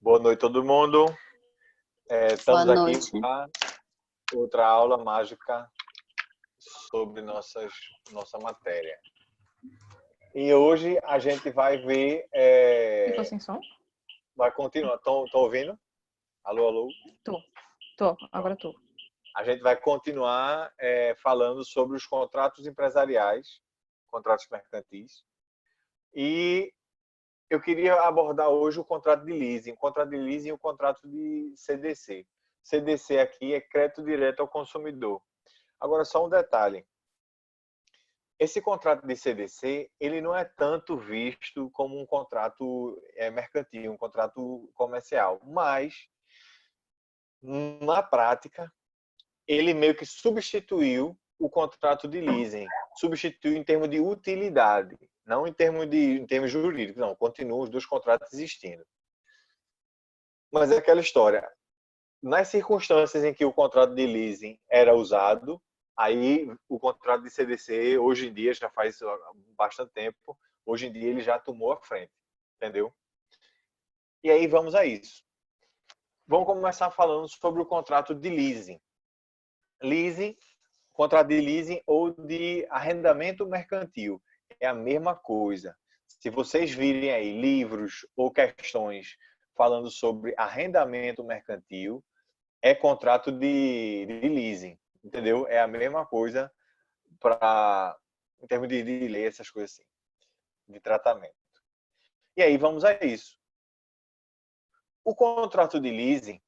Boa noite, todo mundo. Boa Estamos aqui noite. para outra aula mágica sobre nossa matéria. E hoje a gente vai ver... Ficou sem som? Vai continuar. Estão ouvindo? Alô, alô? Agora tô. A gente vai continuar falando sobre os contratos empresariais, contratos mercantis. E eu queria abordar hoje o contrato de leasing e o contrato de CDC. CDC aqui é crédito direto ao consumidor. Agora, só um detalhe. Esse contrato de CDC, ele não é tanto visto como um contrato mercantil, um contrato comercial. Mas, na prática, ele meio que substituiu o contrato de leasing. Substituiu em termos de utilidade. Não em termos jurídicos, não. Continuam os dois contratos existindo. Mas é aquela história. Nas circunstâncias em que o contrato de leasing era usado, aí o contrato de CDC, hoje em dia, já faz bastante tempo, hoje em dia ele já tomou a frente. Entendeu? E aí vamos a isso. Vamos começar falando sobre o contrato de leasing. Contrato de leasing ou de arrendamento mercantil. É a mesma coisa. Se vocês virem aí livros ou questões falando sobre arrendamento mercantil, é contrato de leasing, entendeu? É a mesma coisa em termos de lei, essas coisas assim, de tratamento. E aí vamos a isso. O contrato de leasing,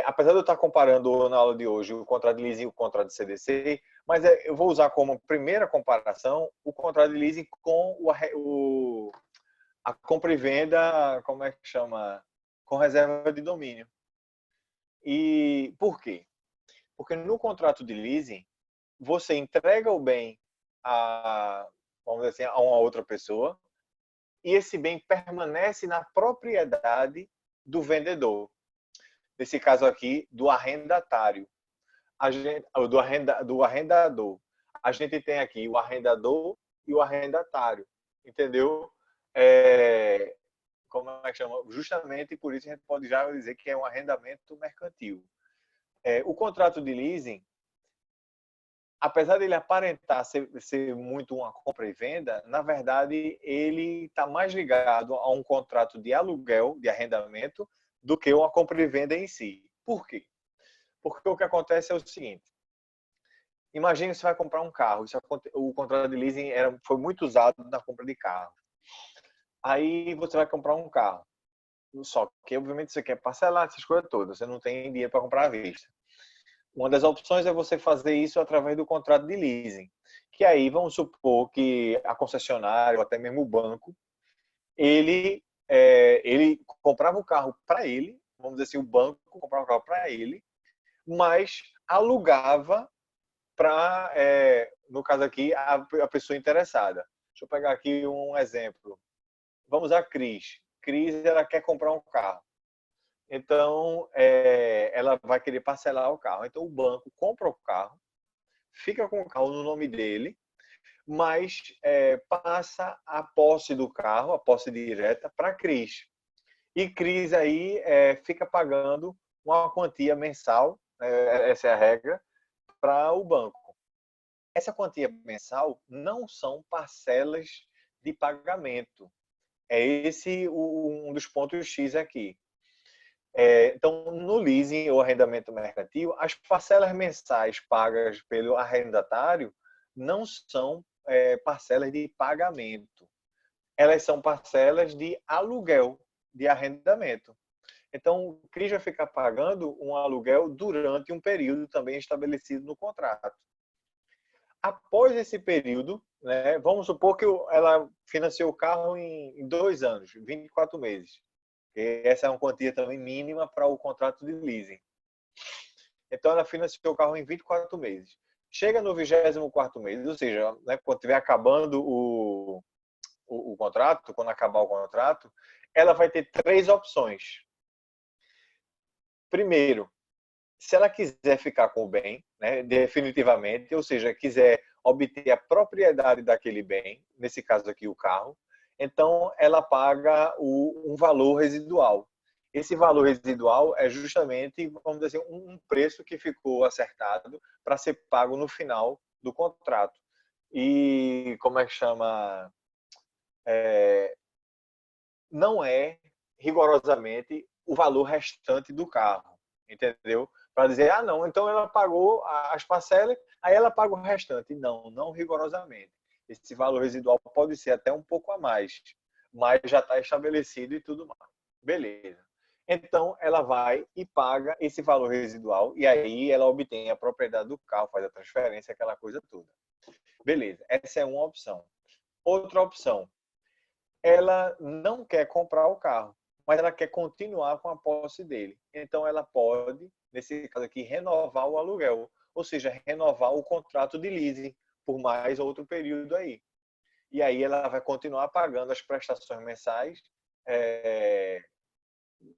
apesar de eu estar comparando na aula de hoje o contrato de leasing e o contrato de CDC, mas eu vou usar como primeira comparação o contrato de leasing com a compra e venda, como é que chama? Com reserva de domínio. E por quê? Porque no contrato de leasing, você entrega o bem vamos dizer assim, a uma outra pessoa e esse bem permanece na propriedade do vendedor. Nesse caso aqui, do arrendatário. Do arrendador. A gente tem aqui o arrendador e o arrendatário. Entendeu? Como é que chama? Justamente por isso a gente pode já dizer que é um arrendamento mercantil. O contrato de leasing, apesar dele aparentar ser muito uma compra e venda, na verdade ele está mais ligado a um contrato de aluguel, de arrendamento, do que uma compra e venda em si. Por quê? Porque o que acontece é o seguinte. Imagine que você vai comprar um carro. O contrato de leasing foi muito usado na compra de carro. Aí você vai comprar um carro. Só que, obviamente, você quer parcelar essas coisas todas. Você não tem dinheiro para comprar à vista. Uma das opções é você fazer isso através do contrato de leasing. Que aí, vamos supor que a concessionária, ou até mesmo o banco, ele comprava o carro para ele, vamos dizer assim, o banco comprava o carro para ele, mas alugava para, no caso aqui, a pessoa interessada. Deixa eu pegar aqui um exemplo. Vamos a Cris. Cris, ela quer comprar um carro. Então, ela vai querer parcelar o carro. Então, o banco compra o carro, fica com o carro no nome dele, mas passa a posse do carro, a posse direta, para a Cris. E Cris aí fica pagando uma quantia mensal, essa é a regra, para o banco. Essa quantia mensal não são parcelas de pagamento. É esse um dos pontos X aqui. Então, no leasing ou arrendamento mercantil, as parcelas mensais pagas pelo arrendatário não são parcelas de pagamento. Elas são parcelas de aluguel, de arrendamento. Então, o CRIS vai ficar pagando um aluguel durante um período também estabelecido no contrato. Após esse período, né, vamos supor que ela financiou o carro em 2 anos, 24 meses. E essa é uma quantia também mínima para o contrato de leasing. Então, ela financiou o carro em 24 meses. Chega no 24º mês, ou seja, né, quando estiver acabando o contrato, quando acabar o contrato, ela vai ter 3 opções. Primeiro, se ela quiser ficar com o bem, né, definitivamente, ou seja, quiser obter a propriedade daquele bem, nesse caso aqui o carro, Então, ela paga um valor residual. Esse valor residual é justamente, vamos dizer, um preço que ficou acertado para ser pago no final do contrato. E como é que chama? Não é rigorosamente o valor restante do carro, entendeu? Para dizer, ah, não, então ela pagou as parcelas, aí ela paga o restante. Não, não rigorosamente. Esse valor residual pode ser até um pouco a mais, mas já está estabelecido e tudo mais. Beleza. Então, ela vai e paga esse valor residual e aí ela obtém a propriedade do carro, faz a transferência, aquela coisa toda. Beleza, essa é uma opção. Outra opção, ela não quer comprar o carro, mas ela quer continuar com a posse dele. Então, ela pode, nesse caso aqui, renovar o aluguel, ou seja, renovar o contrato de leasing por mais outro período aí. E aí ela vai continuar pagando as prestações mensais,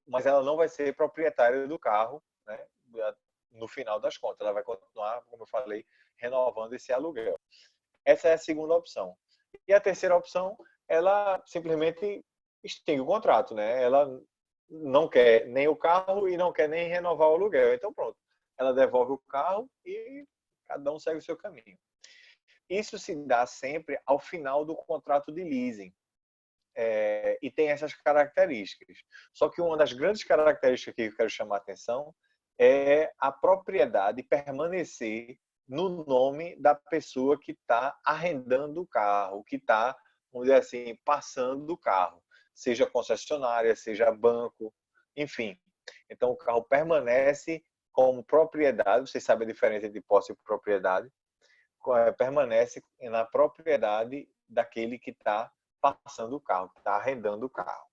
mas ela não vai ser proprietária do carro, né? No final das contas. Ela vai continuar, como eu falei, renovando esse aluguel. Essa é a segunda opção. E a terceira opção, ela simplesmente extingue o contrato, né? Ela não quer nem o carro e não quer nem renovar o aluguel. Então, pronto. Ela devolve o carro e cada um segue o seu caminho. Isso se dá sempre ao final do contrato de leasing. E tem essas características. Só que uma das grandes características que eu quero chamar a atenção é a propriedade permanecer no nome da pessoa que está arrendando o carro, que está, vamos dizer assim, passando o carro, seja concessionária, seja banco, enfim. Então, o carro permanece como propriedade, vocês sabem a diferença entre posse e propriedade, permanece na propriedade daquele que está passando o carro, que está arrendando o carro.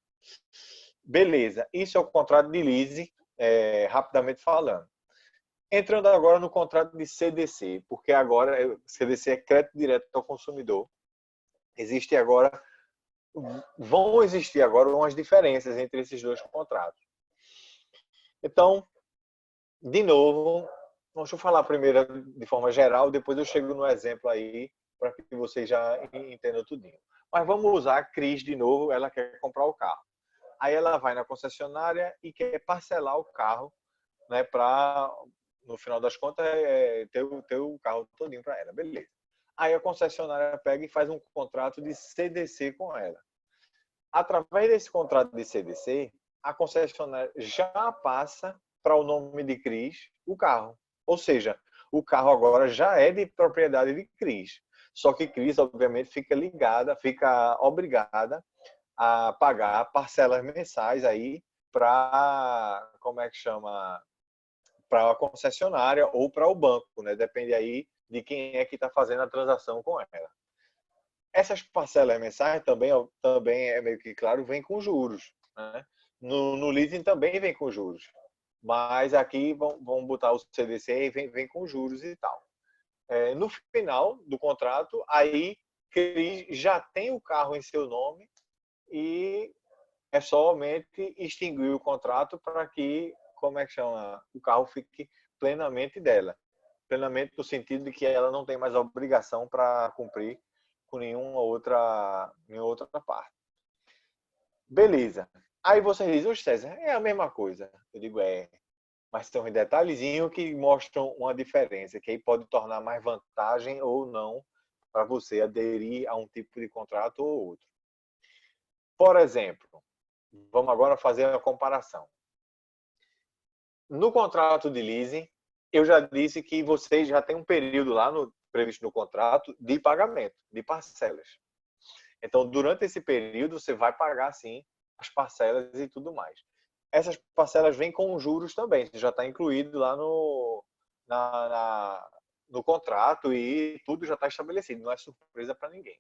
Beleza, isso é o contrato de lease, rapidamente falando. Entrando agora no contrato de CDC, porque agora CDC é crédito direto ao consumidor. Vão existir agora umas diferenças entre esses dois contratos. Então, de novo, deixa eu falar primeiro de forma geral, depois eu chego no exemplo aí para que vocês já entendam tudinho. Mas vamos usar a Cris de novo, ela quer comprar o carro. Aí ela vai na concessionária e quer parcelar o carro, né, para, no final das contas, ter o carro todinho para ela. Beleza. Aí a concessionária pega e faz um contrato de CDC com ela. Através desse contrato de CDC, a concessionária já passa para o nome de Cris o carro. Ou seja, o carro agora já é de propriedade de Cris. Só que Cris, obviamente, fica obrigada a pagar parcelas mensais aí para, como é que chama, para a concessionária ou para o banco, né? Depende aí de quem é que está fazendo a transação com ela. Essas parcelas mensais também é meio que claro, vem com juros, né? No leasing também vem com juros, mas aqui vão botar o CDC e vem com juros e tal. No final do contrato, aí Cris já tem o carro em seu nome e é somente extinguir o contrato para que, como é que chama, o carro fique plenamente dela. Plenamente no sentido de que ela não tem mais obrigação para cumprir com nenhuma outra parte. Beleza. Aí você diz, oxe, César, é a mesma coisa. Eu digo, mas tem um detalhezinho que mostram uma diferença, que aí pode tornar mais vantagem ou não para você aderir a um tipo de contrato ou outro. Por exemplo, vamos agora fazer a comparação. No contrato de leasing, eu já disse que vocês já têm um período lá previsto no contrato de pagamento, de parcelas. Então, durante esse período, você vai pagar, sim, as parcelas e tudo mais. Essas parcelas vêm com juros também, já está incluído lá no contrato e tudo já está estabelecido, não é surpresa para ninguém.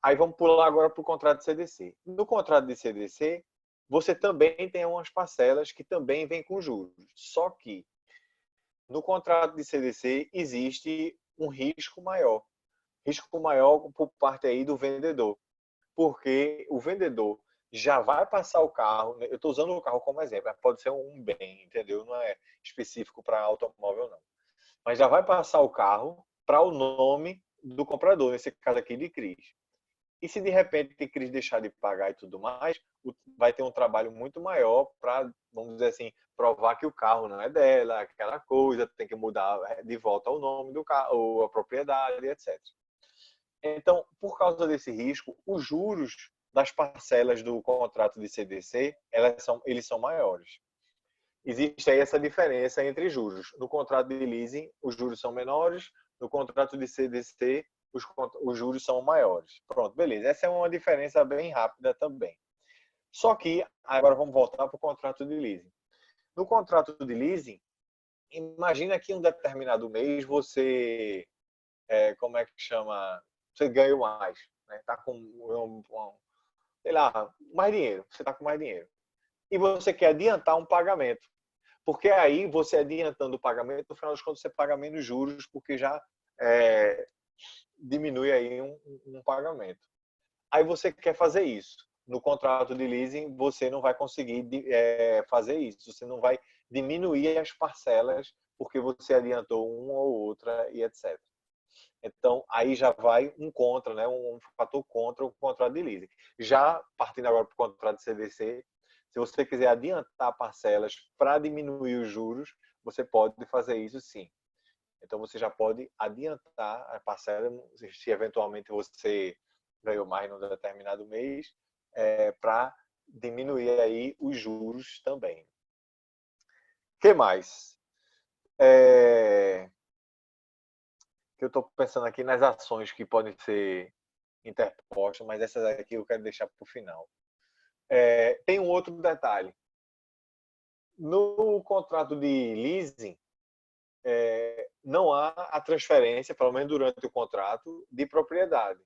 Aí vamos pular agora para o contrato de CDC. No contrato de CDC, você também tem umas parcelas que também vêm com juros. Só que no contrato de CDC existe um risco maior. Risco maior por parte aí do vendedor. Porque o vendedor já vai passar o carro, eu estou usando o carro como exemplo, pode ser um bem, entendeu? Não é específico para automóvel, não. Mas já vai passar o carro para o nome do comprador, nesse caso aqui de Cris. E se de repente Cris deixar de pagar e tudo mais, vai ter um trabalho muito maior para, vamos dizer assim, provar que o carro não é dela, aquela coisa, tem que mudar de volta o nome do carro, ou a propriedade, etc. Então, por causa desse risco, os juros das parcelas do contrato de CDC, eles são maiores. Existe aí essa diferença entre juros. No contrato de leasing, os juros são menores, no contrato de CDC, os juros são maiores. Pronto, beleza. Essa é uma diferença bem rápida também. Só que, agora vamos voltar para o contrato de leasing. No contrato de leasing, imagina que em um determinado mês você, como é que chama? Você ganhou mais, né? Tá com, sei lá, mais dinheiro. Você está com mais dinheiro. E você quer adiantar um pagamento. Porque aí você adiantando o pagamento, no final das contas você paga menos juros, porque já diminui aí um pagamento. Aí você quer fazer isso. No contrato de leasing, você não vai conseguir fazer isso. Você não vai diminuir as parcelas, porque você adiantou uma ou outra e etc. Então, aí já vai um contra, né? Um fator contra o contrato de leasing. Já partindo agora para o contrato de CDC, se você quiser adiantar parcelas para diminuir os juros, você pode fazer isso sim. Então, você já pode adiantar a parcela, se eventualmente você ganhou mais num determinado mês, para diminuir aí os juros também. O que mais? Que eu estou pensando aqui nas ações que podem ser interpostas, mas essas aqui eu quero deixar para o final. Tem um outro detalhe. No contrato de leasing, não há a transferência, pelo menos durante o contrato, de propriedade.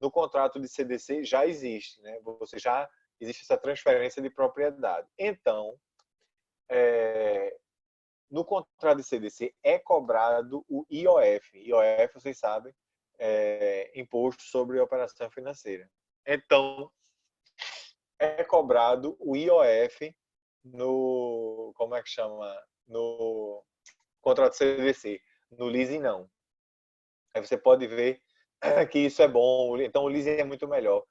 No contrato de CDC já existe, né? Você já existe essa transferência de propriedade. Então, no contrato de CDC é cobrado o IOF. IOF, vocês sabem, Imposto sobre Operação Financeira. Então, é cobrado o IOF no, como é que chama? No contrato CDC. No leasing, não. Aí você pode ver que isso é bom. Então, o leasing é muito melhor.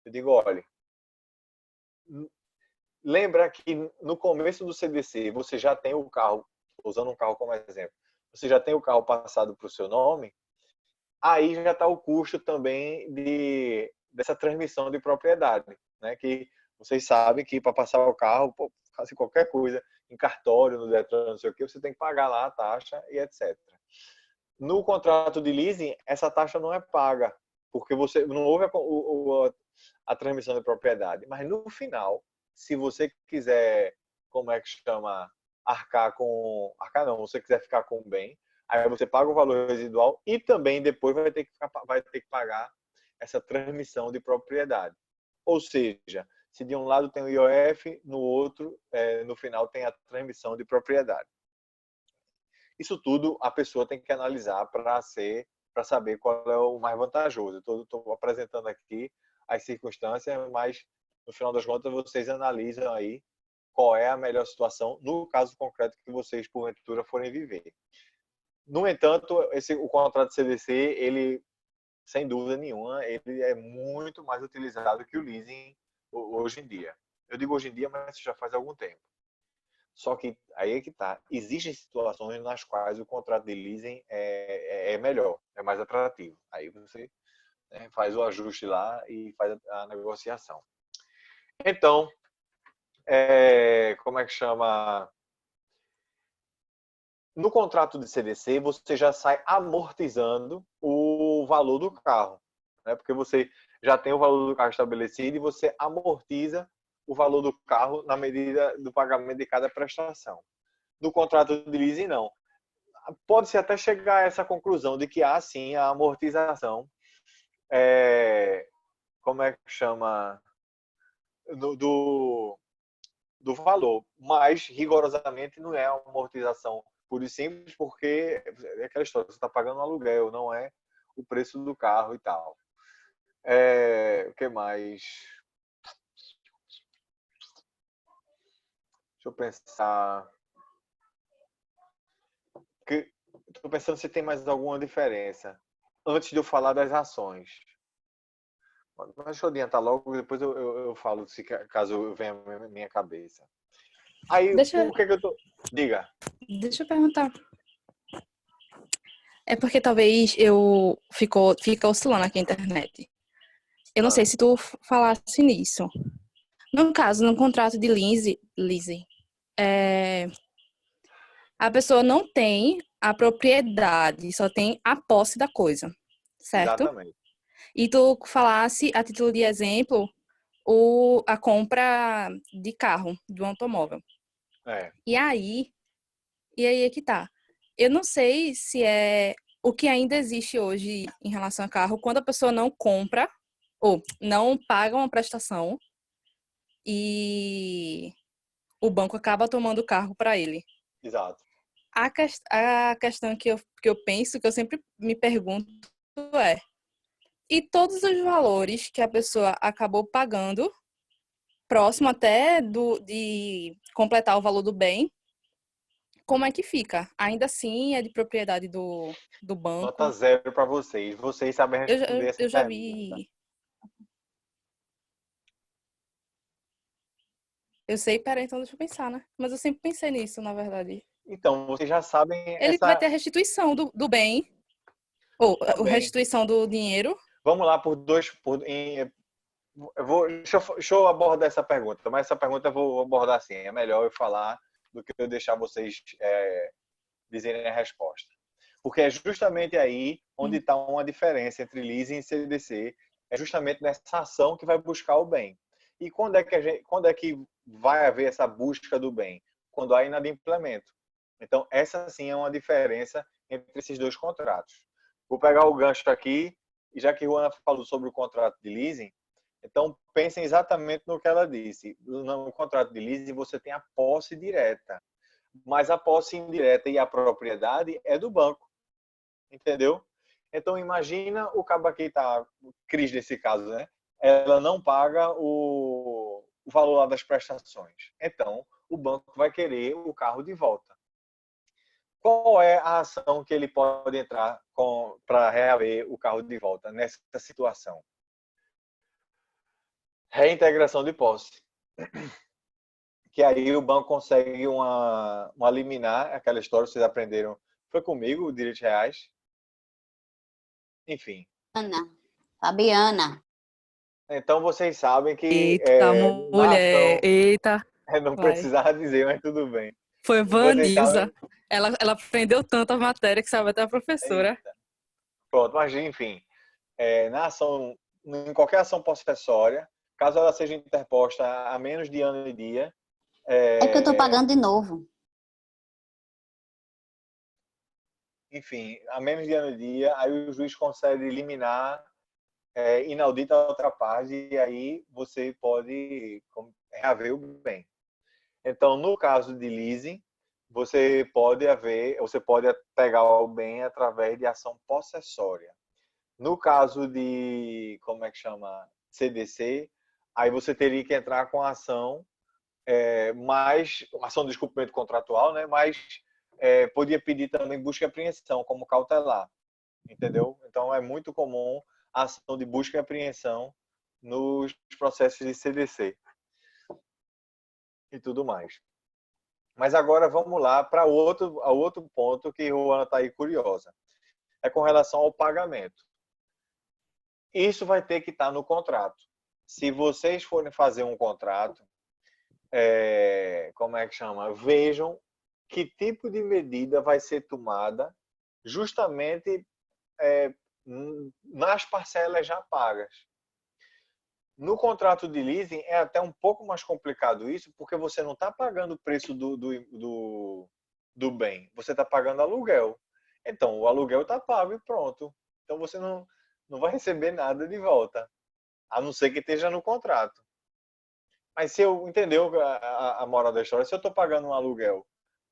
Eu digo, olha, lembra que no começo do CDC você já tem o carro, usando um carro como exemplo, você já tem o carro passado para o seu nome, aí já está o custo também dessa transmissão de propriedade, né? Que vocês sabem que para passar o carro, fazer qualquer coisa em cartório, no Detran, não sei o que, você tem que pagar lá a taxa e etc. No contrato de leasing, essa taxa não é paga, porque você não houve a transmissão de propriedade. Mas no final, se você quiser, como é que chama, arcar não, você quiser ficar com o bem, aí você paga o valor residual e também depois vai ter que pagar essa transmissão de propriedade. Ou seja, se de um lado tem o IOF, no outro, no final tem a transmissão de propriedade. Isso tudo a pessoa tem que analisar para saber qual é o mais vantajoso. Estou apresentando aqui as circunstâncias, mas no final das contas vocês analisam aí qual é a melhor situação no caso concreto que vocês porventura forem viver. No entanto, o contrato de CDC, ele sem dúvida nenhuma, ele é muito mais utilizado que o leasing hoje em dia. Eu digo hoje em dia, mas já faz algum tempo. Só que aí é que tá. Existem situações nas quais o contrato de leasing é melhor, é mais atrativo. Aí você faz o ajuste lá e faz a negociação. Então, como é que chama? No contrato de CDC, você já sai amortizando o valor do carro, né? Porque você já tem o valor do carro estabelecido e você amortiza o valor do carro na medida do pagamento de cada prestação. No contrato de leasing, não. Pode-se até chegar a essa conclusão de que há, sim, a amortização, como é que chama, do valor, mas rigorosamente não é uma amortização pura e simples, porque é aquela história, você está pagando um aluguel, não é o preço do carro e tal. O que mais? Deixa eu pensar. Estou pensando se tem mais alguma diferença antes de eu falar das ações. Mas deixa eu adiantar logo, depois eu falo se caso venha à minha cabeça. Aí, Deixa, por que eu tô... Diga. deixa eu perguntar. É porque talvez fica oscilando aqui a internet. Eu não sei Ah, se tu falasse nisso. No caso, no contrato de leasing, é, a pessoa não tem a propriedade, só tem a posse da coisa, certo? exatamente. E tu falasse, a título de exemplo, a compra de carro, de um automóvel. É, E aí, é que tá. Eu não sei se é o que ainda existe hoje em relação a carro, quando a pessoa não compra ou não paga uma prestação e o banco acaba tomando o carro para ele. exato. A questão que eu penso, que eu sempre me pergunto é, e todos os valores que a pessoa acabou pagando, próximo até de completar o valor do bem, como é que fica? Ainda assim é de propriedade do Nota banco? 0 para vocês. Vocês sabem Eu, já- responder essa eu já pergunta. vi. Eu sei, peraí, então deixa eu pensar, né? Mas eu sempre pensei nisso, na verdade. Então, vocês já sabem Ele vai essa ter a restituição do bem, ou a também. restituição do dinheiro. Vamos lá por dois. Deixa eu abordar essa pergunta, mas essa pergunta eu vou abordar assim. É melhor eu falar do que eu deixar vocês dizerem a resposta. Porque é justamente aí onde Hum. está uma diferença entre leasing e CDC. É justamente nessa ação que vai buscar o bem. E quando é que vai haver essa busca do bem? Quando há inadimplemento. Então, essa sim é uma diferença entre esses dois contratos. Vou pegar o gancho aqui, e já que a Juana falou sobre o contrato de leasing, então pensem exatamente no que ela disse. No contrato de leasing, você tem a posse direta, mas a posse indireta e a propriedade é do banco, entendeu? Então imagina o cabo aqui tá, Cris nesse caso, né? Ela não paga o valor lá das prestações. Então o banco vai querer o carro de volta. Qual é a ação que ele pode entrar para reaver o carro de volta nessa situação? Reintegração de posse. Que aí o banco consegue uma liminar, aquela história que vocês aprenderam, foi comigo, o direitos reais. Enfim. Ana, Fabiana. Então vocês sabem que Eita, na mulher, ação, eita, não vai. precisava dizer, mas tudo bem. Foi Vocês Vanilza. sabem, Ela aprendeu tanto a matéria que sabe até a professora. pronto, mas enfim, na ação, em qualquer ação possessória, caso ela seja interposta a menos de ano e dia, É que eu tô é, pagando de novo. enfim, a menos de ano e dia, aí o juiz concede liminar inaudita a outra parte e aí você pode reaver o bem. Então, no caso de leasing, você pode pegar o bem através de ação possessória. No caso de, como é que chama, CDC, aí você teria que entrar com a ação mais ação de descumprimento contratual, né? Mas podia pedir também busca e apreensão como cautelar, entendeu? Então é muito comum a ação de busca e apreensão nos processos de CDC e tudo mais. Mas agora vamos lá para outro ponto que o Ana está aí curiosa. É com relação ao pagamento. Isso vai ter que estar no contrato. Se vocês forem fazer um contrato, como é que chama? Vejam que tipo de medida vai ser tomada justamente nas parcelas já pagas. No contrato de leasing é até um pouco mais complicado isso, porque você não está pagando o preço do bem, você está pagando aluguel. Então, o aluguel está pago e pronto. Então, você não vai receber nada de volta, a não ser que esteja no contrato. Mas se eu entendeu a moral da história, se eu estou pagando um aluguel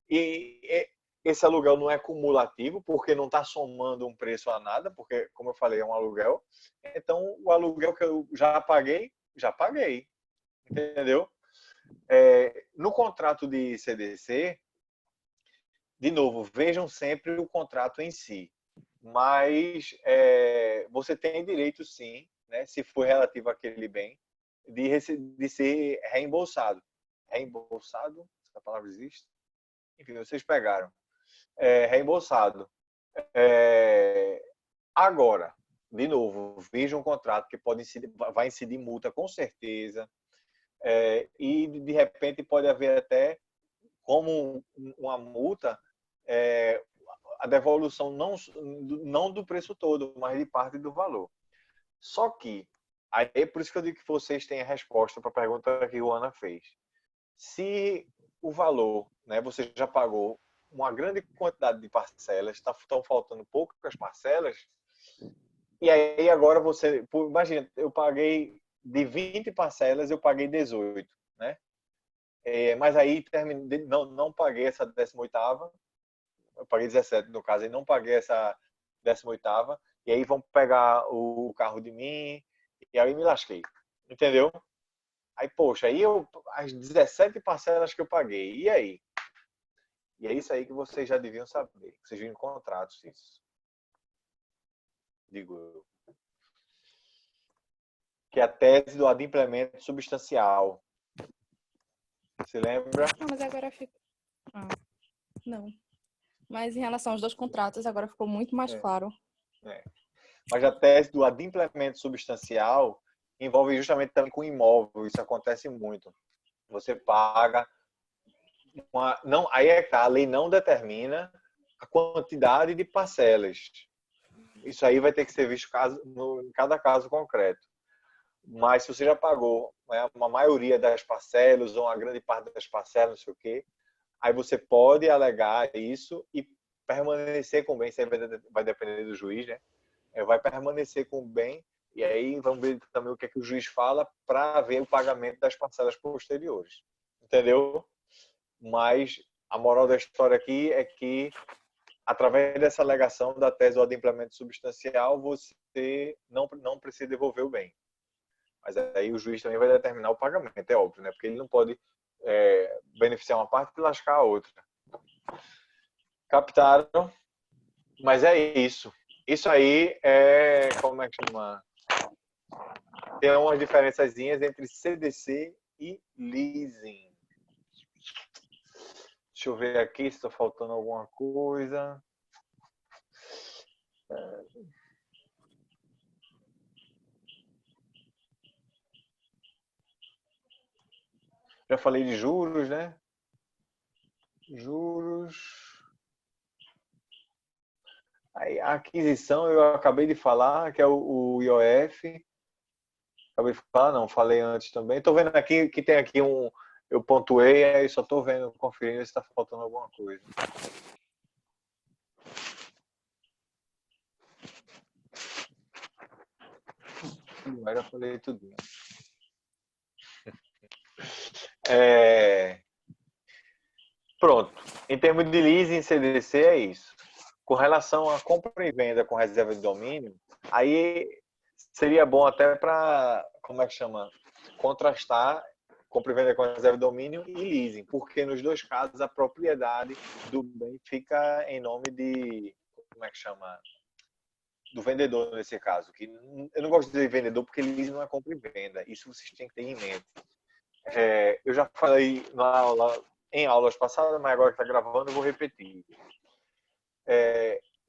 e esse aluguel não é cumulativo, porque não está somando um preço a nada, porque, como eu falei, é um aluguel. Então, o aluguel que eu já paguei, entendeu? No contrato de CDC, de novo, vejam sempre o contrato em si. Mas você tem direito, sim, né, se for relativo àquele bem, de ser reembolsado. Reembolsado? Essa palavra existe? Enfim, vocês pegaram. Reembolsado. Agora, de novo, veja um contrato que vai incidir multa com certeza, e de repente pode haver até como uma multa, a devolução não do preço todo, mas de parte do valor. Só que, aí é por isso que eu digo que vocês têm a resposta para a pergunta que o Ana fez. Se o valor, né, você já pagou uma grande quantidade de parcelas, estão faltando poucas parcelas, e aí agora você, imagina, eu paguei de 20 parcelas, eu paguei 18, né? Mas aí não paguei essa 18ª, eu paguei 17 no caso, e não paguei essa 18ª, e aí vão pegar o carro de mim, e aí me lasquei, entendeu? Aí, poxa, as 17 parcelas que eu paguei, e aí? E é isso aí que vocês já deviam saber, vocês viram em contratos isso. Digo eu. Que é a tese do adimplemento substancial. Você lembra? Não, mas agora fica... não. Mas em relação aos 2 contratos, agora ficou muito mais claro. Mas a tese do adimplemento substancial envolve justamente também com imóvel. Isso acontece muito. Você paga aí é que a lei não determina a quantidade de parcelas. Isso aí vai ter que ser visto em cada caso concreto. Mas se você já pagou, né, uma maioria das parcelas ou uma grande parte das parcelas, não sei o quê, aí você pode alegar isso e permanecer com o bem. Isso aí vai depender do juiz, né? Vai permanecer com o bem, e aí vamos ver também o que é que o juiz fala para ver o pagamento das parcelas posteriores. Entendeu? Mas a moral da história aqui é que, através dessa alegação da tese do adimplemento substancial, você não precisa devolver o bem. Mas aí o juiz também vai determinar o pagamento, é óbvio, né? Porque ele não pode beneficiar uma parte e lascar a outra. Captaram? Mas é isso. Isso aí como é que chama? Tem umas diferençazinhas entre CDC e leasing. Deixa eu ver aqui se está faltando alguma coisa. Já falei de juros, né? Juros. Aí, a aquisição eu acabei de falar, que é o IOF. Acabei de falar, não, falei antes também. Estou vendo aqui que tem aqui eu pontuei, aí só estou vendo, conferindo se está faltando alguma coisa. Eu já falei tudo. Pronto. Em termos de leasing CDC é isso. Com relação à compra e venda com reserva de domínio, aí seria bom até para, como é que chama? Contrastar compra e venda com reserva de domínio e leasing, porque nos dois casos a propriedade do bem fica em nome de, como é que chama? Do vendedor nesse caso. Que eu não gosto de dizer vendedor porque leasing não é compra e venda. Isso vocês têm que ter em mente. Eu já falei em aulas passadas, mas agora que está gravando eu vou repetir.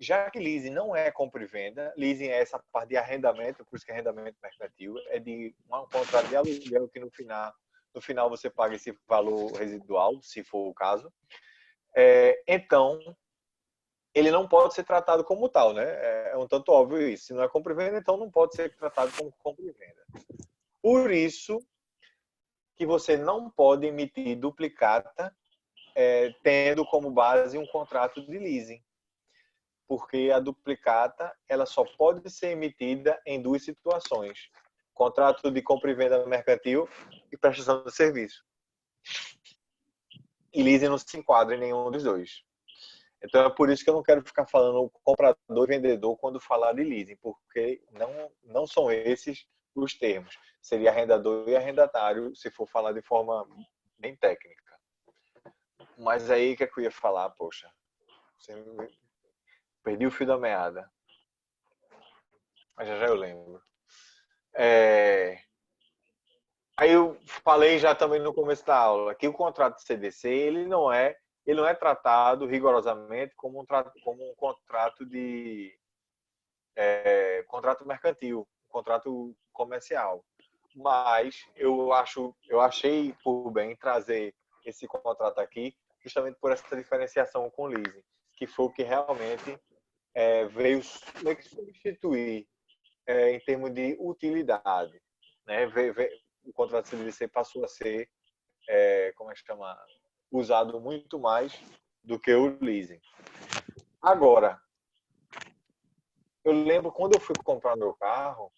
Já que leasing não é compra e venda, leasing é essa parte de arrendamento, por isso que é arrendamento mercantil, é de um contrato de aluguel que no final você paga esse valor residual, se for o caso. Então, ele não pode ser tratado como tal, né? É um tanto óbvio isso. Se não é compra e venda, então não pode ser tratado como compra e venda. Por isso que você não pode emitir duplicata tendo como base um contrato de leasing. Porque a duplicata ela só pode ser emitida em 2 situações: contrato de compra e venda mercantil e prestação de serviço. E leasing não se enquadra em nenhum dos dois. Então é por isso que eu não quero ficar falando comprador e vendedor quando falar de leasing, porque não são esses os termos. Seria arrendador e arrendatário se for falar de forma bem técnica. Mas aí o que é que eu ia falar, poxa? Perdi o fio da meada. Mas já eu lembro. É, Aí eu falei já também no começo da aula que o contrato de CDC ele não é tratado rigorosamente como como um contrato de contrato mercantil, um contrato comercial. Mas eu achei por bem trazer esse contrato aqui justamente por essa diferenciação com o leasing, que foi o que realmente veio meio que substituir em termos de utilidade, né? O contrato de CDC passou a ser, como é que chama, usado muito mais do que o leasing. Agora, eu lembro quando eu fui comprar meu carro,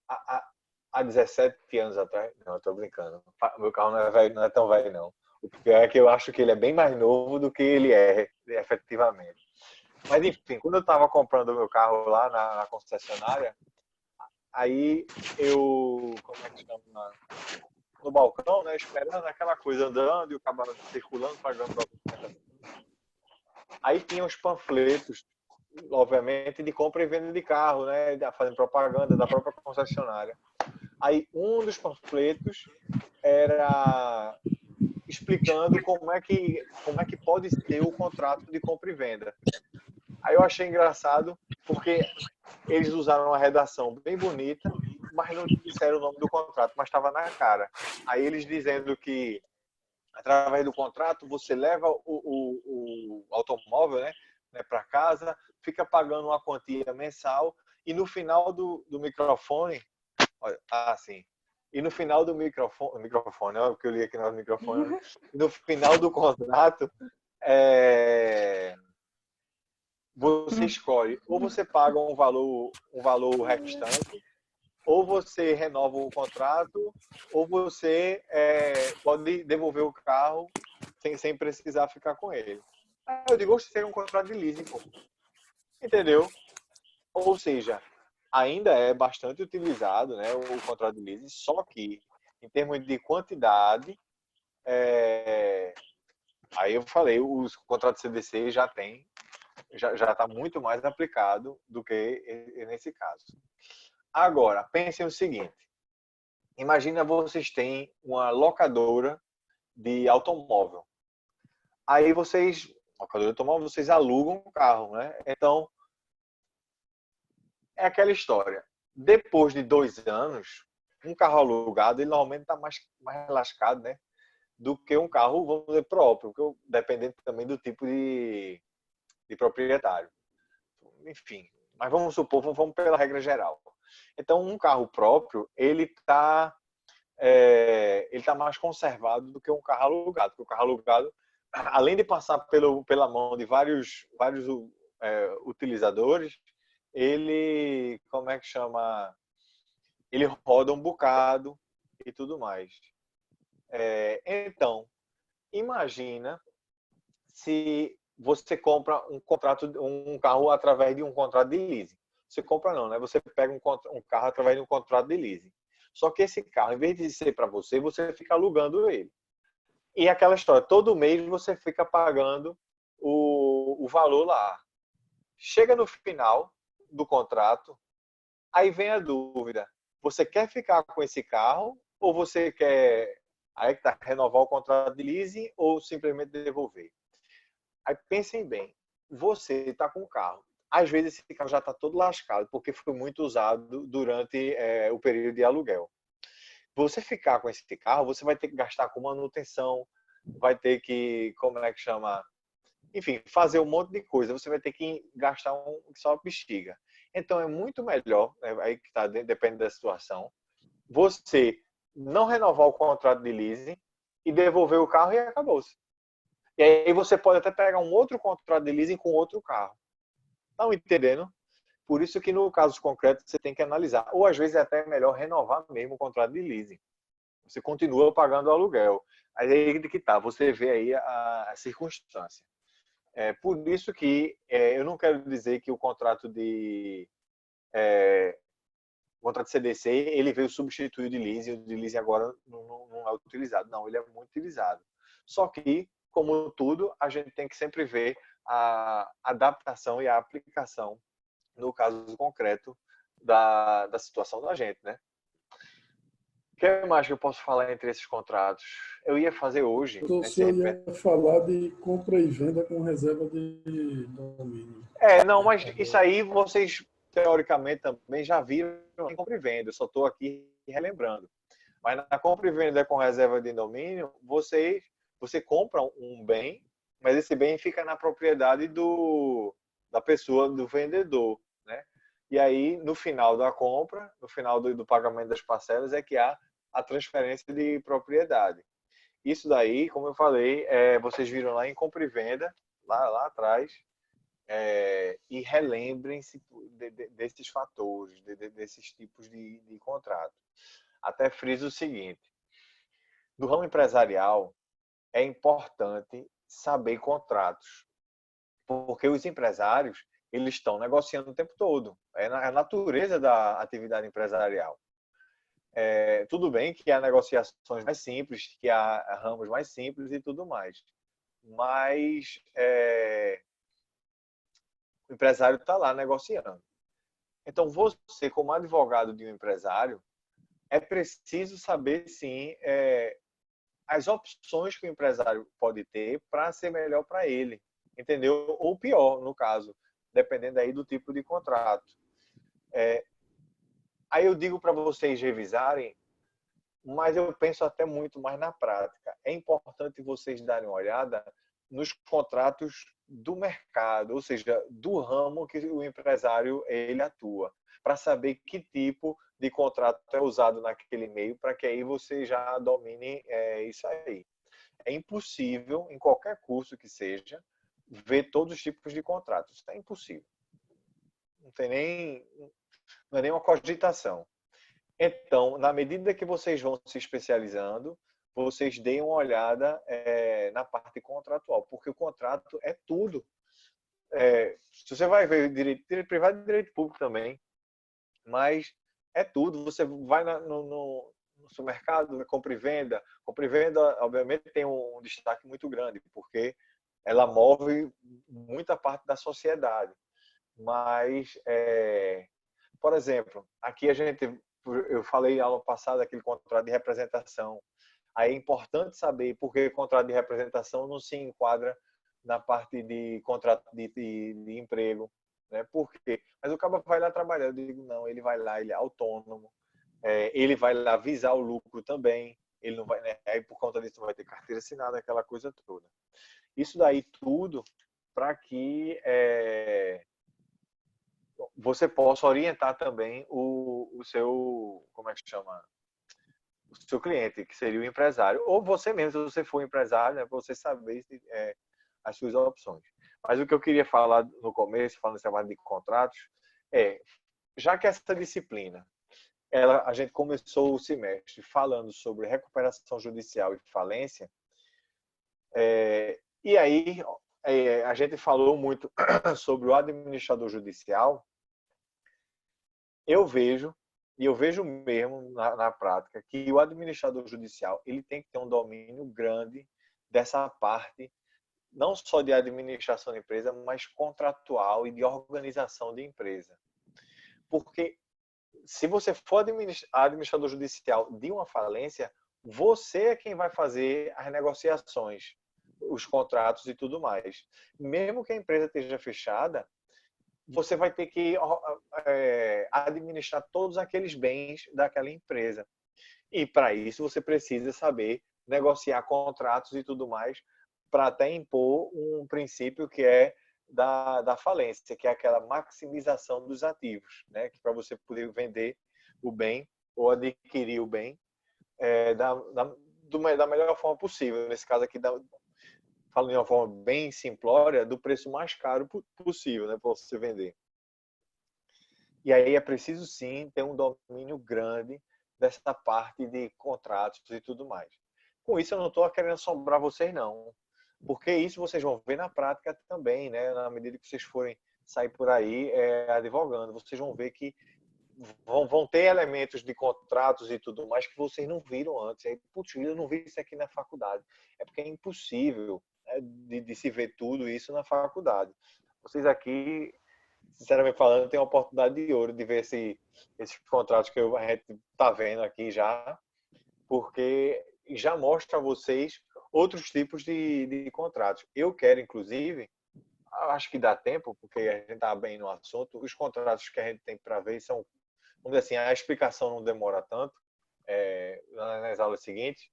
há 17 anos atrás, não, eu tô brincando, meu carro não é, velho, não é tão velho não. O pior é que eu acho que ele é bem mais novo do que ele é, efetivamente. Mas enfim, quando eu estava comprando o meu carro lá na concessionária, aí eu, como é que chama, no balcão, né, esperando aquela coisa andando e o cavalo circulando, pagando documentação. Aí tinha os panfletos, obviamente, de compra e venda de carro, né, fazendo propaganda da própria concessionária. Aí um dos panfletos era explicando como é que pode ser o contrato de compra e venda. Aí eu achei engraçado porque eles usaram uma redação bem bonita, mas não disseram o nome do contrato, mas estava na cara. Aí eles dizendo que através do contrato você leva o automóvel, né, para casa, fica pagando uma quantia mensal e no final do microfone, olha, assim, e no final do microfone, olha o que eu li aqui no microfone, né? No final do contrato, você escolhe, ou você paga um valor restante, ou você renova o contrato, ou você pode devolver o carro sem precisar ficar com ele. Aí eu digo, seria um contrato de leasing, pô. Entendeu? Ou seja, ainda é bastante utilizado, né, o contrato de leasing, só que em termos de quantidade, aí eu falei, os contratos CDC já está muito mais aplicado do que nesse caso. Agora, pensem o seguinte, imagina vocês têm uma locadora de automóvel. Aí locadora de automóvel, vocês alugam um carro, né? Então, é aquela história. Depois de 2 anos, um carro alugado, ele normalmente está mais lascado, né? Do que um carro, vamos dizer, próprio, dependendo também do tipo de proprietário. Enfim, mas vamos supor, vamos pela regra geral. Então, um carro próprio, ele tá mais conservado do que um carro alugado. Porque o carro alugado, além de passar pela mão de vários utilizadores, ele, como é que chama? Ele roda um bocado e tudo mais. Então, imagina se você compra um carro através de um contrato de leasing. Você compra não, né? Você pega um carro através de um contrato de leasing. Só que esse carro, em vez de ser para você fica alugando ele. E aquela história, todo mês você fica pagando o valor lá. Chega no final do contrato, aí vem a dúvida. Você quer ficar com esse carro ou você quer aí tá, renovar o contrato de leasing ou simplesmente devolver? Aí pensem bem, você está com o carro. Às vezes esse carro já está todo lascado porque foi muito usado durante o período de aluguel. Você ficar com esse carro, você vai ter que gastar com manutenção, vai ter que, como é que chama? Enfim, fazer um monte de coisa. Você vai ter que gastar só bexiga. Então é muito melhor, aí que tá, depende da situação, você não renovar o contrato de leasing e devolver o carro e acabou-se. E aí você pode até pegar um outro contrato de leasing com outro carro. Estão entendendo? Por isso que no caso concreto você tem que analisar. Ou às vezes é até melhor renovar mesmo o contrato de leasing. Você continua pagando o aluguel. Aí que tá, você vê aí a circunstância. Por isso que eu não quero dizer que o contrato de CDC ele veio substituir o de leasing agora não é utilizado. Não, ele é muito utilizado. Só que, como tudo, a gente tem que sempre ver a adaptação e a aplicação no caso concreto da situação da gente, né? O que mais que eu posso falar entre esses contratos? Eu ia fazer hoje, O senhor ia falar de compra e venda com reserva de domínio. Não, mas isso aí vocês, teoricamente, também já viram em compra e venda. Eu só estou aqui relembrando. Mas na compra e venda com reserva de domínio, você compra um bem, mas esse bem fica na propriedade da pessoa, do vendedor, né? E aí, no final da compra, no final do pagamento das parcelas, é que há a transferência de propriedade. Isso daí, como eu falei, vocês viram lá em compra e venda, lá atrás, e relembrem-se desses fatores, desses tipos de contrato. Até friso o seguinte: no ramo empresarial é importante saber contratos, porque os empresários eles estão negociando o tempo todo. É a natureza da atividade empresarial. Tudo bem que há negociações mais simples, que há ramos mais simples e tudo mais, mas o empresário está lá negociando. Então, você, como advogado de um empresário, é preciso saber, sim, as opções que o empresário pode ter para ser melhor para ele, entendeu? Ou pior, no caso, dependendo aí do tipo de contrato. Aí eu digo para vocês revisarem, mas eu penso até muito mais na prática. É importante vocês darem uma olhada nos contratos do mercado, ou seja, do ramo que o empresário ele atua, para saber que tipo de contrato é usado naquele meio, para que aí você já domine isso aí. É impossível, em qualquer curso que seja, ver todos os tipos de contratos. Isso é impossível. Não é nem uma cogitação. Então, na medida que vocês vão se especializando, vocês deem uma olhada na parte contratual, porque o contrato é tudo. Se você vai ver direito privado e direito público também, mas é tudo. Você vai no supermercado, compra e venda. Compra e venda, obviamente, tem um destaque muito grande, porque ela move muita parte da sociedade. Mas, por exemplo, aqui eu falei aula passada aquele contrato de representação. Aí é importante saber por que o contrato de representação não se enquadra na parte de contrato de emprego, né? Por quê? Mas o cara vai lá trabalhar. Eu digo, não, ele vai lá, ele é autônomo, ele vai lá visar o lucro também, ele não vai, né? Aí por conta disso vai ter carteira assinada, aquela coisa toda. Isso daí tudo para que você possa orientar também o seu, como é que chama? O seu cliente, que seria o empresário, ou você mesmo, se você for empresário, né, para você saber as suas opções. Mas o que eu queria falar no começo, falando desse trabalho de contratos, já que essa disciplina, a gente começou o semestre falando sobre recuperação judicial e falência, e aí a gente falou muito sobre o administrador judicial. Eu vejo mesmo na prática que o administrador judicial ele tem que ter um domínio grande dessa parte, não só de administração de empresa, mas contratual e de organização de empresa. Porque se você for administrador judicial de uma falência, você é quem vai fazer as negociações, os contratos e tudo mais. Mesmo que a empresa esteja fechada, você vai ter que administrar todos aqueles bens daquela empresa. E para isso você precisa saber negociar contratos e tudo mais, para até impor um princípio que é da falência, que é aquela maximização dos ativos, né? Que para você poder vender o bem ou adquirir o bem da melhor forma possível. Nesse caso aqui, falando de uma forma bem simplória, do preço mais caro possível, né, para você vender. E aí é preciso sim ter um domínio grande dessa parte de contratos e tudo mais. Com isso eu não estou querendo assombrar vocês não, porque isso vocês vão ver na prática também, né? Na medida que vocês forem sair por aí advogando, vocês vão ver que vão ter elementos de contratos e tudo mais que vocês não viram antes. Aí, putz, eu não vi isso aqui na faculdade. É porque é impossível de se ver tudo isso na faculdade. Vocês aqui sinceramente falando, tem uma oportunidade de ouro de ver esses contratos que a gente está vendo aqui já, porque já mostra a vocês outros tipos de contratos. Eu quero, inclusive, acho que dá tempo, porque a gente está bem no assunto, os contratos que a gente tem para ver são, vamos dizer assim, a explicação não demora tanto nas aulas seguintes.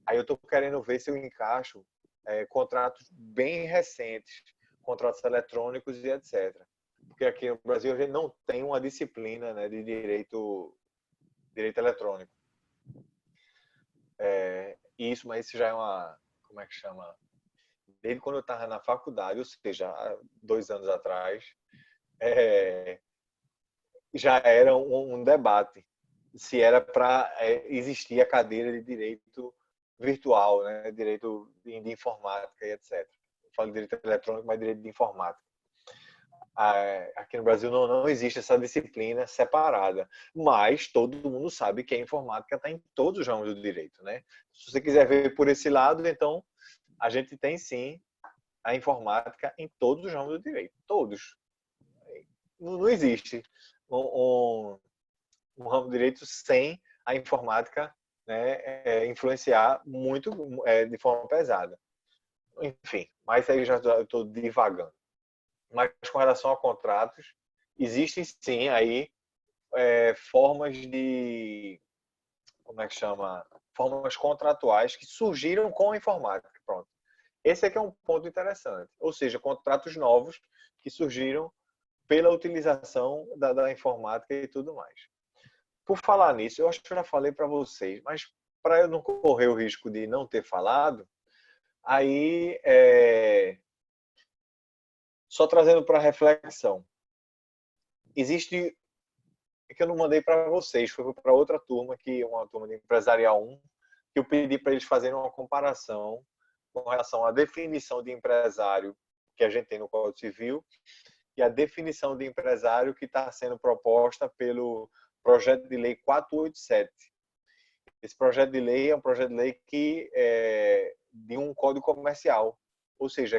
Aí eu estou querendo ver se eu encaixo contratos bem recentes, contratos eletrônicos e etc. Porque aqui no Brasil a gente não tem uma disciplina, né, de direito eletrônico. Mas isso já é uma, como é que chama? Desde quando eu estava na faculdade, ou seja, há 2 anos atrás, já era um debate se era para existir a cadeira de direito virtual, né? Direito de informática e etc. Eu falo de direito eletrônico, mas direito de informática. Aqui no Brasil não existe essa disciplina separada, mas todo mundo sabe que a informática está em todos os ramos do direito, né? Se você quiser ver por esse lado, então a gente tem sim a informática em todos os ramos do direito, todos. Não existe um ramo do direito sem a informática, né, influenciar muito de forma pesada. Enfim, mas aí já estou divagando. Mas com relação a contratos, existem sim aí formas de, como é que chama? Formas contratuais que surgiram com a informática. Pronto. Esse aqui é um ponto interessante. Ou seja, contratos novos que surgiram pela utilização da informática e tudo mais. Por falar nisso, eu acho que eu já falei para vocês, mas para eu não correr o risco de não ter falado, aí só trazendo para reflexão. Existe, que eu não mandei para vocês, foi para outra turma, que uma turma de Empresarial 1, que eu pedi para eles fazerem uma comparação com relação à definição de empresário que a gente tem no Código Civil e a definição de empresário que está sendo proposta pelo projeto de lei 487. Esse projeto de lei é um projeto de lei que de um código comercial, ou seja,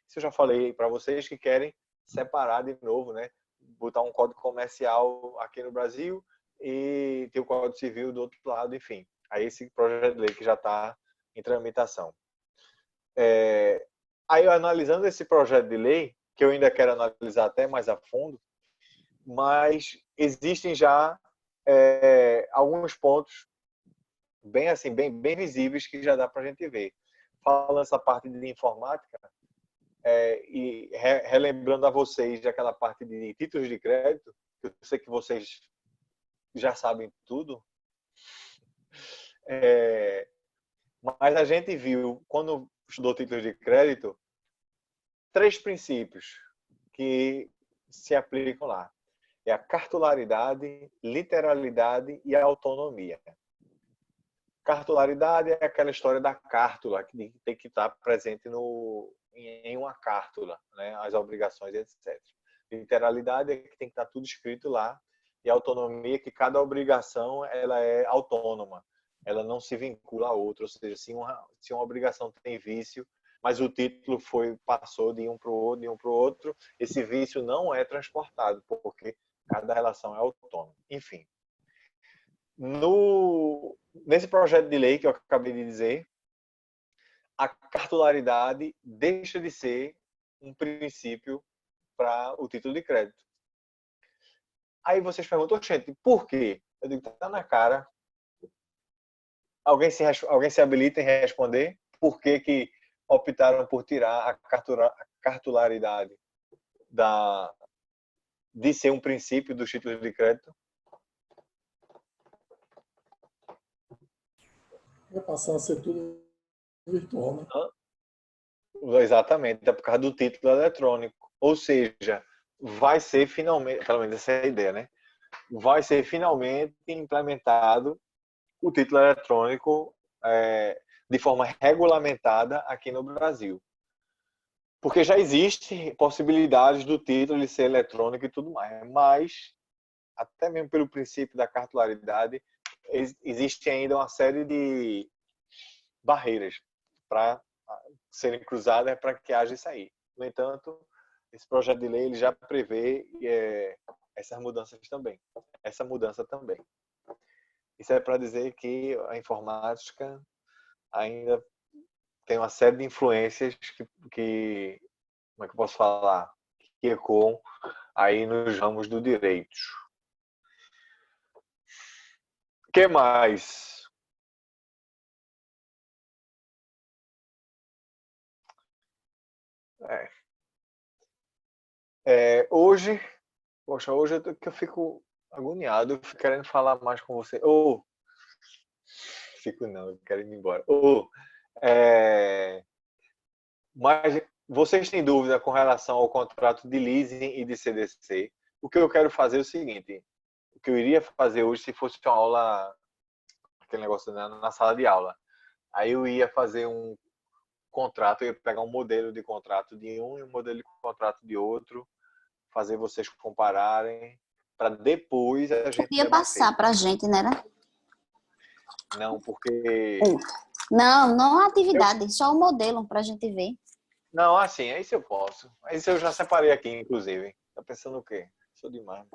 isso eu já falei para vocês, que querem separar de novo, né? Botar um código comercial aqui no Brasil e ter o Código Civil do outro lado, enfim. Aí esse projeto de lei que já está em tramitação. Aí analisando esse projeto de lei, que eu ainda quero analisar até mais a fundo, mas existem já alguns pontos bem assim, bem visíveis que já dá para a gente ver. Falando essa parte de informática, e relembrando a vocês daquela parte de títulos de crédito, eu sei que vocês já sabem tudo, mas a gente viu, quando estudou títulos de crédito, 3 princípios que se aplicam lá. É a cartularidade, literalidade e a autonomia. Cartularidade é aquela história da cártula, que tem que estar presente em uma cártula, né? As obrigações, etc. Literalidade é que tem que estar tudo escrito lá. E a autonomia é que cada obrigação ela é autônoma. Ela não se vincula a outra. Ou seja, se uma obrigação tem vício, mas o título passou de um para o outro, esse vício não é transportado, porque cada relação é autônoma. Enfim. Nesse projeto de lei que eu acabei de dizer, a cartularidade deixa de ser um princípio para o título de crédito. Aí vocês perguntam, gente, por quê? Eu digo, tá na cara. Alguém se habilita em responder por que optaram por tirar a cartularidade de ser um princípio dos títulos de crédito? Vai passar a ser tudo virtual, né? Exatamente, é por causa do título eletrônico. Ou seja, vai ser finalmente, pelo menos essa é a ideia, né? Vai ser finalmente implementado o título eletrônico de forma regulamentada aqui no Brasil. Porque já existe possibilidades do título de ser eletrônico e tudo mais, mas até mesmo pelo princípio da cartularidade, existe ainda uma série de barreiras para serem cruzadas para que haja isso aí. No entanto, esse projeto de lei ele já prevê essas mudanças também. Essa mudança também. Isso é para dizer que a informática ainda tem uma série de influências que como é que eu posso falar? Que ecoam aí nos ramos do direito. O que mais? Hoje, poxa, hoje eu fico agoniado, eu fico querendo falar mais com você. Fico não, eu quero ir embora. Mas vocês têm dúvida com relação ao contrato de leasing e de CDC? O que eu quero fazer é o seguinte, o que eu iria fazer hoje se fosse uma aula, aquele negócio na sala de aula. Aí eu ia fazer um contrato, eu ia pegar um modelo de contrato de um e um modelo de contrato de outro, fazer vocês compararem, para depois a gente Podia passar pra gente, né? Não, porque... Não a atividade, só o modelo pra gente ver. Não, assim, aí se eu posso. Aí se eu já separei aqui, inclusive. Tá pensando o quê? Sou demais.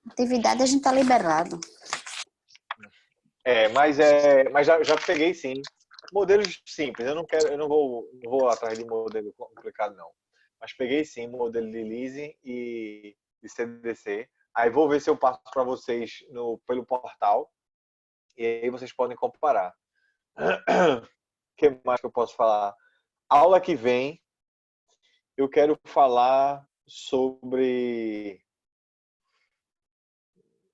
Atividade a gente tá liberado. Mas já peguei sim. Modelos simples, eu não vou atrás de modelo complicado não. Mas peguei sim modelo de leasing e de CDC. Aí vou ver se eu passo para vocês pelo portal e aí vocês podem comparar. O que mais que eu posso falar? Aula que vem eu quero falar sobre...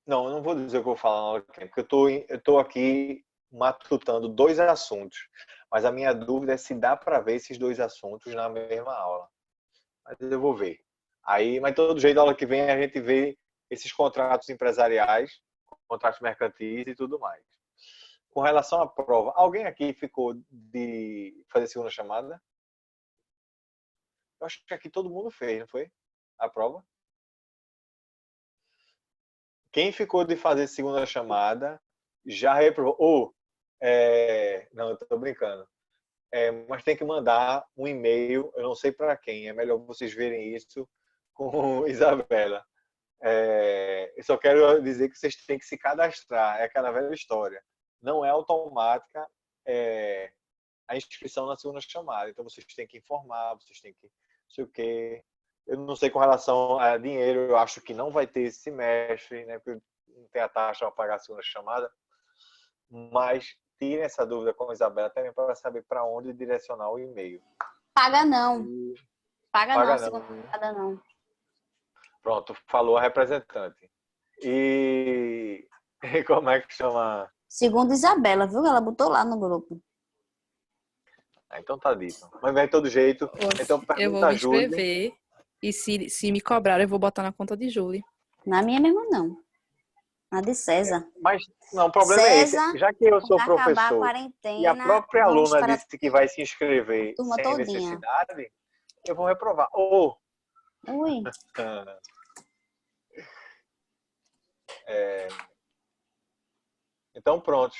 Não, eu não vou dizer o que eu vou falar na aula que vem, porque eu tô aqui matutando 2 assuntos. Mas a minha dúvida é se dá para ver esses 2 assuntos na mesma aula. Mas eu vou ver. Mas de todo jeito, a aula que vem a gente vê esses contratos empresariais, contratos mercantis e tudo mais. Com relação à prova, alguém aqui ficou de fazer segunda chamada? Eu acho que aqui todo mundo fez, não foi? A prova? Quem ficou de fazer segunda chamada já reprovou. Não, eu tô brincando. Mas tem que mandar um e-mail, eu não sei para quem, é melhor vocês verem isso com Isabela. Eu só quero dizer que vocês têm que se cadastrar, é aquela velha história. Não é automática a inscrição na segunda chamada, então vocês têm que informar, vocês têm que não sei o quê. Eu não sei com relação a dinheiro, eu acho que não vai ter esse semestre, né, porque não tem a taxa para pagar a segunda chamada, mas tirem essa dúvida com a Isabela também para saber para onde direcionar o e-mail. Paga não. Paga não, não. segunda chamada não. Pronto, falou a representante. E como é que chama? Segundo Isabela, viu? Ela botou lá no grupo. Então tá dito. Mas vai de todo jeito. Então eu vou pergunta a me Júlia. inscrever e se me cobrar, eu vou botar na conta de Júlia. Na minha mesmo não. Na de César. Mas não, o problema César, é esse. Já que eu sou quando acabar a professor quarentena, e a própria vamos aluna para disse que vai se inscrever turma sem todinha. necessidade, eu vou reprovar. Ui. Então pronto.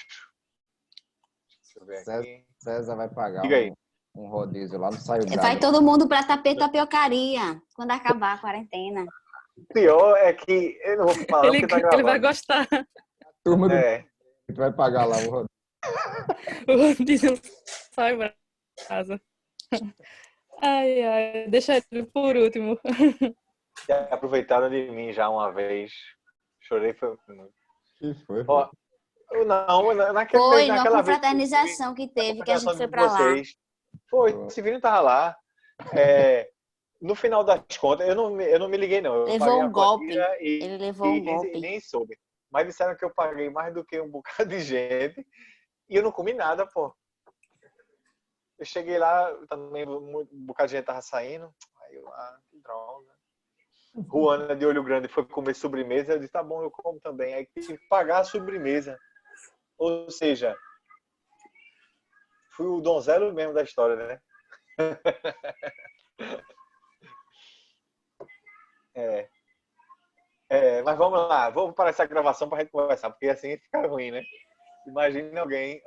Deixa eu ver aqui. César vai pagar Diga aí. um rodízio lá no Saio Bravo. Vai todo mundo para tapiocaria quando acabar a quarentena. O pior é que eu não vou falar porque tá gravando. Ele vai gostar. Turma do que vai pagar lá o rodízio. O rodízio sai brasa. Ai, deixa ele por último. Já aproveitaram de mim já uma vez. Chorei foi muito. Que foi? Ó, não, Foi naquela numa vez confraternização que teve, que a gente foi para lá. Foi, o Severino tava lá. No final das contas, eu não me liguei não. Eu Levou paguei um a golpe. quantia Ele levou um golpe. Nem soube. Mas disseram que eu paguei mais do que um bocado de gente e eu não comi nada, pô. Eu cheguei lá, também um bocado de gente tava saindo. Aí eu, que droga. Juana de Olho Grande foi comer sobremesa, eu disse, tá bom, eu como também. Aí tive que pagar a sobremesa. Ou seja, fui o donzelo mesmo da história, né? Mas vamos lá, vamos parar essa gravação pra gente conversar, porque assim fica ruim, né? Imagina alguém...